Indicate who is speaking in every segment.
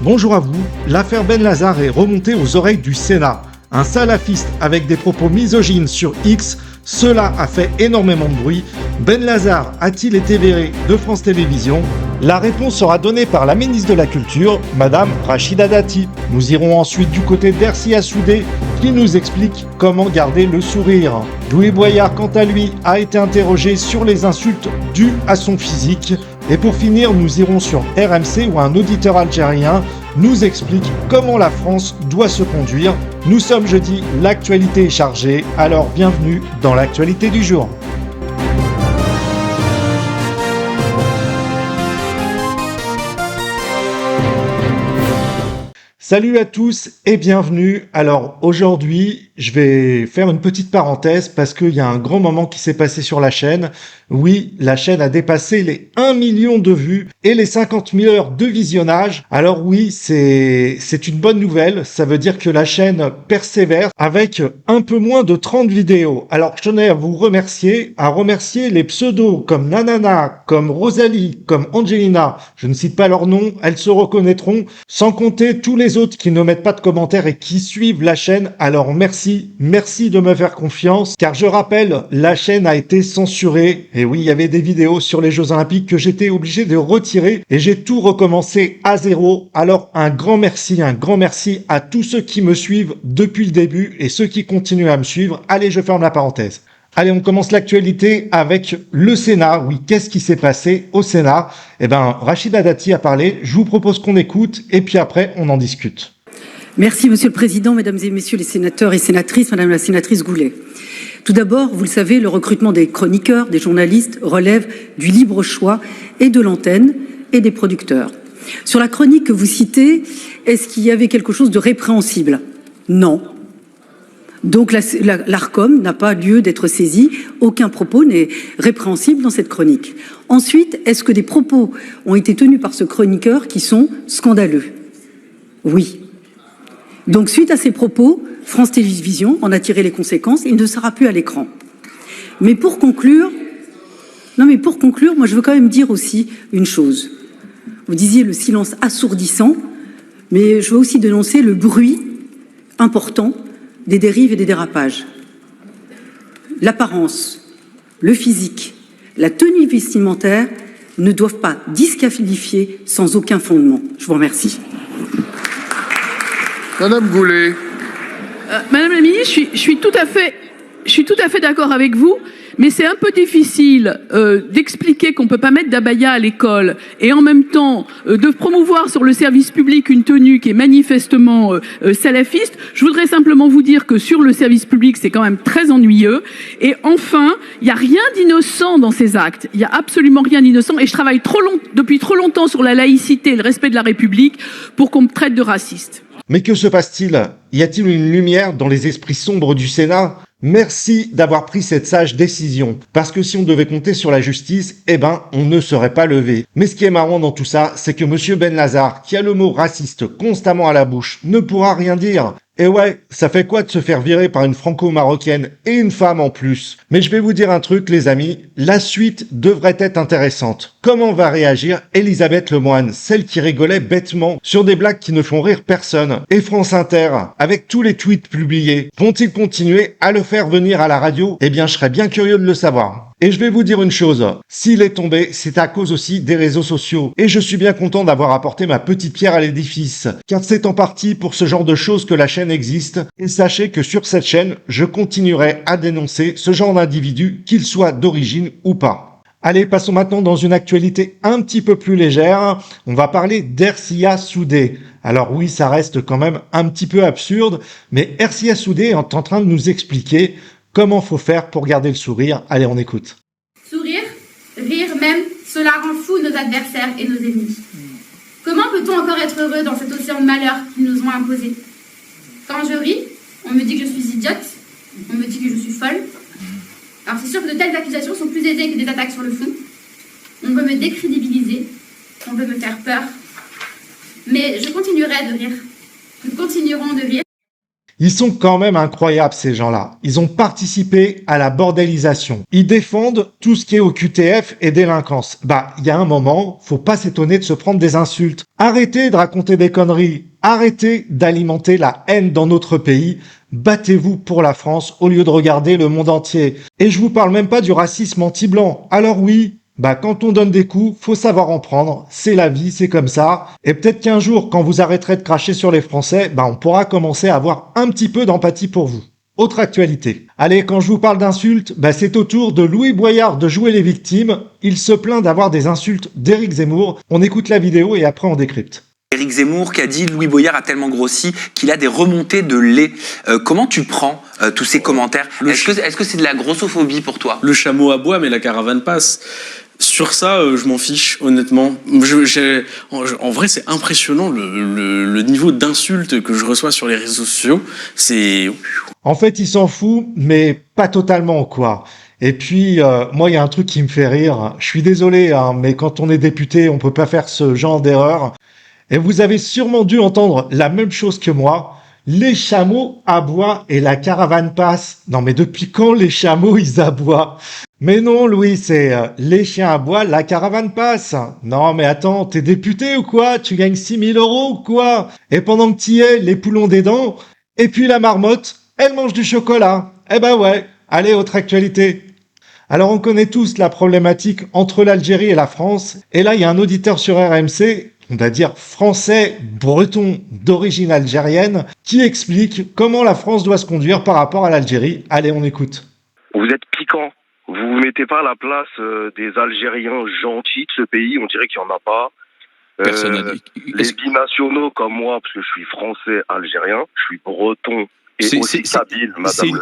Speaker 1: Bonjour à vous, l'affaire Ben Lazare est remontée aux oreilles du Sénat. Un salafiste avec des propos misogynes sur X, cela a fait énormément de bruit. Ben Lazare a-t-il été viré de France Télévisions? La réponse sera donnée par la ministre de la Culture, Madame Rachida Dati. Nous irons ensuite du côté d'Hersia Soudé, qui nous explique comment garder le sourire. Louis Boyard, quant à lui, a été interrogé sur les insultes dues à son physique. Et pour finir, nous irons sur RMC où un auditeur algérien nous explique comment la France doit se conduire. Nous sommes jeudi, l'actualité est chargée, alors bienvenue dans l'actualité du jour. Salut à tous et bienvenue. Alors aujourd'hui, je vais faire une petite parenthèse parce qu'il y a un grand moment qui s'est passé sur la chaîne. Oui, la chaîne a dépassé les 1 million de vues et les 50 000 heures de visionnage. Alors oui, c'est une bonne nouvelle. Ça veut dire que la chaîne persévère avec un peu moins de 30 vidéos. Alors je tenais à vous remercier, les pseudos comme Nanana, comme Rosalie, comme Angelina. Je ne cite pas leurs noms, elles se reconnaîtront. Sans compter tous les autres qui ne mettent pas de commentaires et qui suivent la chaîne. Alors merci de me faire confiance. Car je rappelle, la chaîne a été censurée. Et oui, il y avait des vidéos sur les Jeux Olympiques que j'étais obligé de retirer et j'ai tout recommencé à zéro. Alors un grand merci à tous ceux qui me suivent depuis le début et ceux qui continuent à me suivre. Allez, je ferme la parenthèse. Allez, on commence l'actualité avec le Sénat. Oui, qu'est-ce qui s'est passé au Sénat? Rachida Dati a parlé. Je vous propose qu'on écoute et puis après, on en discute.
Speaker 2: Merci, Monsieur le Président, Mesdames et Messieurs les sénateurs et sénatrices, Madame la sénatrice Goulet. Tout d'abord, vous le savez, le recrutement des chroniqueurs, des journalistes relève du libre choix et de l'antenne et des producteurs. Sur la chronique que vous citez, est-ce qu'il y avait quelque chose de répréhensible? Non. Donc l'ARCOM n'a pas lieu d'être saisie. Aucun propos n'est répréhensible dans cette chronique. Ensuite, est-ce que des propos ont été tenus par ce chroniqueur qui sont scandaleux? Oui. Donc suite à ces propos, France Télévisions en a tiré les conséquences. Il ne sera plus à l'écran. Mais pour conclure, moi je veux quand même dire aussi une chose. Vous disiez le silence assourdissant, mais je veux aussi dénoncer le bruit important des dérives et des dérapages. L'apparence, le physique, la tenue vestimentaire ne doivent pas disqualifier sans aucun fondement. Je vous remercie.
Speaker 3: Madame Goulet.
Speaker 4: Madame la ministre, je suis tout à fait d'accord avec vous, mais c'est un peu difficile d'expliquer qu'on ne peut pas mettre d'abaya à l'école et en même temps de promouvoir sur le service public une tenue qui est manifestement salafiste. Je voudrais simplement vous dire que sur le service public, c'est quand même très ennuyeux. Et enfin, il n'y a rien d'innocent dans ces actes. Il n'y a absolument rien d'innocent. Et je travaille depuis trop longtemps sur la laïcité et le respect de la République pour qu'on me traite de raciste.
Speaker 1: Mais que se passe-t-il? Y a-t-il une lumière dans les esprits sombres du Sénat? Merci d'avoir pris cette sage décision. Parce que si on devait compter sur la justice, on ne serait pas levé. Mais ce qui est marrant dans tout ça, c'est que monsieur Ben Lazare, qui a le mot raciste constamment à la bouche, ne pourra rien dire. Et ouais, ça fait quoi de se faire virer par une franco-marocaine et une femme en plus? Mais je vais vous dire un truc, les amis, la suite devrait être intéressante. Comment va réagir Elisabeth Lemoine, celle qui rigolait bêtement sur des blagues qui ne font rire personne? Et France Inter, avec tous les tweets publiés, vont-ils continuer à le faire venir à la radio? Je serais bien curieux de le savoir. Et je vais vous dire une chose, s'il est tombé, c'est à cause aussi des réseaux sociaux. Et je suis bien content d'avoir apporté ma petite pierre à l'édifice, car c'est en partie pour ce genre de choses que la chaîne existe. Et sachez que sur cette chaîne, je continuerai à dénoncer ce genre d'individu, qu'il soit d'origine ou pas. Allez, passons maintenant dans une actualité un petit peu plus légère. On va parler d'Hersia Soudé. Alors oui, ça reste quand même un petit peu absurde, mais Hersia Soudé est en train de nous expliquer comment faut faire pour garder le sourire. Allez, on écoute.
Speaker 5: Sourire, rire même, cela rend fous nos adversaires et nos ennemis. Comment peut-on encore être heureux dans cet océan de malheur qu'ils nous ont imposé? Quand je ris, on me dit que je suis idiote, on me dit que je suis folle. Alors c'est sûr que de telles accusations sont plus aisées que des attaques sur le fond. On veut me décrédibiliser, on veut me faire peur. Mais je continuerai de rire. Nous continuerons de rire.
Speaker 1: Ils sont quand même incroyables, ces gens-là. Ils ont participé à la bordélisation. Ils défendent tout ce qui est OQTF et délinquance. Il y a un moment, faut pas s'étonner de se prendre des insultes. Arrêtez de raconter des conneries. Arrêtez d'alimenter la haine dans notre pays. Battez-vous pour la France au lieu de regarder le monde entier. Et je vous parle même pas du racisme anti-blanc. Alors oui, quand on donne des coups, faut savoir en prendre. C'est la vie, c'est comme ça. Et peut-être qu'un jour, quand vous arrêterez de cracher sur les Français, on pourra commencer à avoir un petit peu d'empathie pour vous. Autre actualité. Allez, quand je vous parle d'insultes, c'est au tour de Louis Boyard de jouer les victimes. Il se plaint d'avoir des insultes d'Éric Zemmour. On écoute la vidéo et après on décrypte.
Speaker 3: Éric Zemmour qui a dit Louis Boyard a tellement grossi qu'il a des remontées de lait. Comment tu prends tous ces commentaires? Est-ce que c'est de la grossophobie pour toi?
Speaker 6: Le chameau aboie, mais la caravane passe. Sur ça, je m'en fiche, honnêtement. En vrai, c'est impressionnant le niveau d'insultes que je reçois sur les réseaux sociaux.
Speaker 1: En fait, il s'en fout, mais pas totalement, quoi. Et puis, moi, il y a un truc qui me fait rire. Je suis désolé, mais quand on est député, on peut pas faire ce genre d'erreur. Et vous avez sûrement dû entendre la même chose que moi. Les chameaux aboient et la caravane passe. Non, mais depuis quand les chameaux, ils aboient? Mais non, Louis, c'est les chiens aboient, la caravane passe. Non, mais attends, t'es député ou quoi? Tu gagnes 6 000 € ou quoi? Et pendant que t'y es, les poules ont des dents. Et puis la marmotte, elle mange du chocolat. Eh ben ouais. Allez, autre actualité. Alors, on connaît tous la problématique entre l'Algérie et la France. Et là, il y a un auditeur sur RMC, on va dire français breton d'origine algérienne, qui explique comment la France doit se conduire par rapport à l'Algérie. Allez, on écoute.
Speaker 7: Vous êtes piquant. Vous vous mettez pas à la place des Algériens gentils de ce pays. On dirait qu'il n'y en a pas. Les binationaux comme moi, parce que je suis français algérien, je suis breton.
Speaker 8: C'est une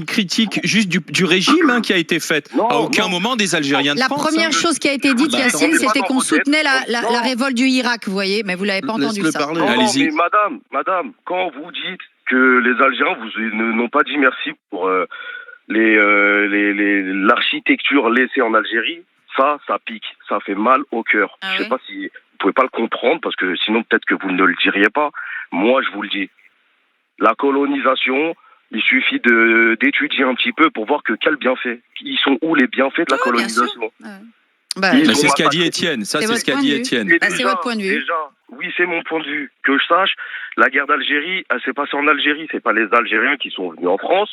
Speaker 8: critique juste du régime qui a été faite. À aucun moment des Algériens de
Speaker 9: La
Speaker 8: France.
Speaker 9: première chose qui a été dite, Yacine, c'était qu'on soutenait la révolte du Irak, vous voyez, mais vous l'avez pas entendu ça.
Speaker 7: Non, mais madame, quand vous dites que les Algériens n'ont pas dit merci pour l'architecture laissée en Algérie, ça pique, ça fait mal au cœur. Je sais pas si vous pouvez pas le comprendre, parce que sinon peut-être que vous ne le diriez pas. Moi, je vous le dis. La colonisation, il suffit d'étudier un petit peu pour voir que quels bienfaits. Ils sont où les bienfaits de la colonisation?
Speaker 8: C'est ce qu'a dit Étienne. Ça, c'est ce qu'a dit Étienne.
Speaker 9: C'est votre point de vue.
Speaker 7: Déjà, oui, c'est mon point de vue. Que je sache, la guerre d'Algérie, elle s'est passée en Algérie. C'est pas les Algériens qui sont venus en France,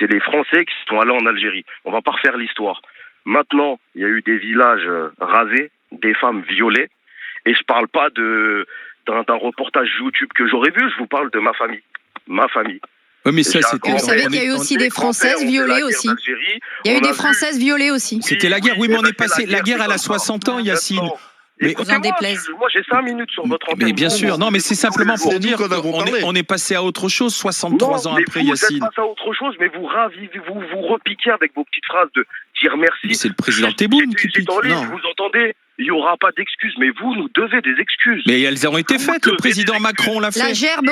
Speaker 7: c'est les Français qui sont allés en Algérie. On va pas refaire l'histoire. Maintenant, il y a eu des villages rasés, des femmes violées, et je parle pas d'un reportage YouTube que j'aurais vu. Je vous parle de ma famille.
Speaker 8: Oui, mais ça, c'était.
Speaker 9: Vous savez qu'il y a eu aussi des Françaises violées aussi. Il y a eu des Françaises violées aussi.
Speaker 8: C'était la guerre. Oui, mais on est passé. La guerre, elle a 60 ans, Yacine.
Speaker 9: Mais vous en déplaise.
Speaker 7: Moi, j'ai 5 minutes sur votre antenne.
Speaker 8: Mais bien sûr. Non, mais c'est simplement pour dire qu'on est passé à autre chose 63 ans après, Yacine.
Speaker 7: Vous êtes passé à autre chose, mais vous ravivez, vous repiquez avec vos petites phrases de dire merci.
Speaker 8: Mais c'est le président Tebboune qui pique. Non.
Speaker 7: Vous entendez? Il n'y aura pas d'excuses, mais vous nous devez des excuses.
Speaker 8: Mais elles ont été faites. Le président Macron l'a fait.
Speaker 9: La gerbe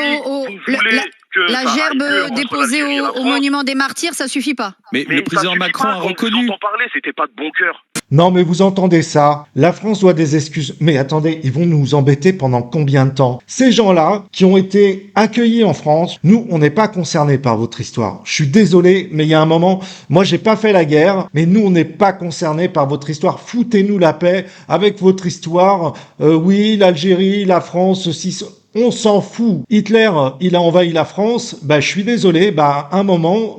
Speaker 9: déposée au monument des martyrs, ça suffit pas.
Speaker 8: Mais le président Macron a reconnu.
Speaker 7: Quand on parlait, c'était pas de bon cœur.
Speaker 1: Non, mais vous entendez ça? La France doit des excuses. Mais attendez, ils vont nous embêter pendant combien de temps? Ces gens-là qui ont été accueillis en France, nous, on n'est pas concernés par votre histoire. Je suis désolé, mais il y a un moment, moi, j'ai pas fait la guerre, mais nous, on n'est pas concernés par votre histoire. Foutez-nous la paix avec votre histoire. Oui, l'Algérie, la France, ceci... On s'en fout. Hitler, il a envahi la France. Je suis désolé. Un moment,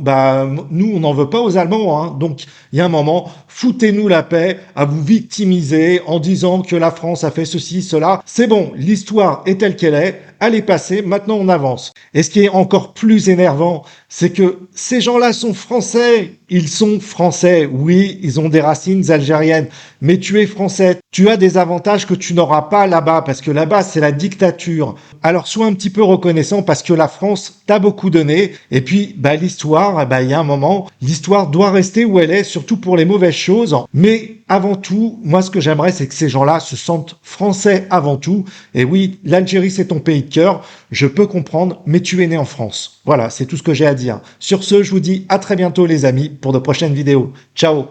Speaker 1: nous, on n'en veut pas aux Allemands. Donc, il y a un moment, foutez-nous la paix à vous victimiser en disant que la France a fait ceci, cela. C'est bon. L'histoire est telle qu'elle est. Elle est passée. Maintenant, on avance. Et ce qui est encore plus énervant, c'est que ces gens-là sont français. Ils sont français. Oui, ils ont des racines algériennes. Mais tu es français. Tu as des avantages que tu n'auras pas là-bas, parce que là-bas, c'est la dictature. Alors, sois un petit peu reconnaissant, parce que la France t'a beaucoup donné. Et puis, l'histoire, il y a un moment, l'histoire doit rester où elle est, surtout pour les mauvaises choses. Mais avant tout, moi, ce que j'aimerais, c'est que ces gens-là se sentent français avant tout. Et oui, l'Algérie, c'est ton pays de cœur. Je peux comprendre, mais tu es né en France. Voilà, c'est tout ce que j'ai à dire. Sur ce, je vous dis à très bientôt, les amis, pour de prochaines vidéos. Ciao!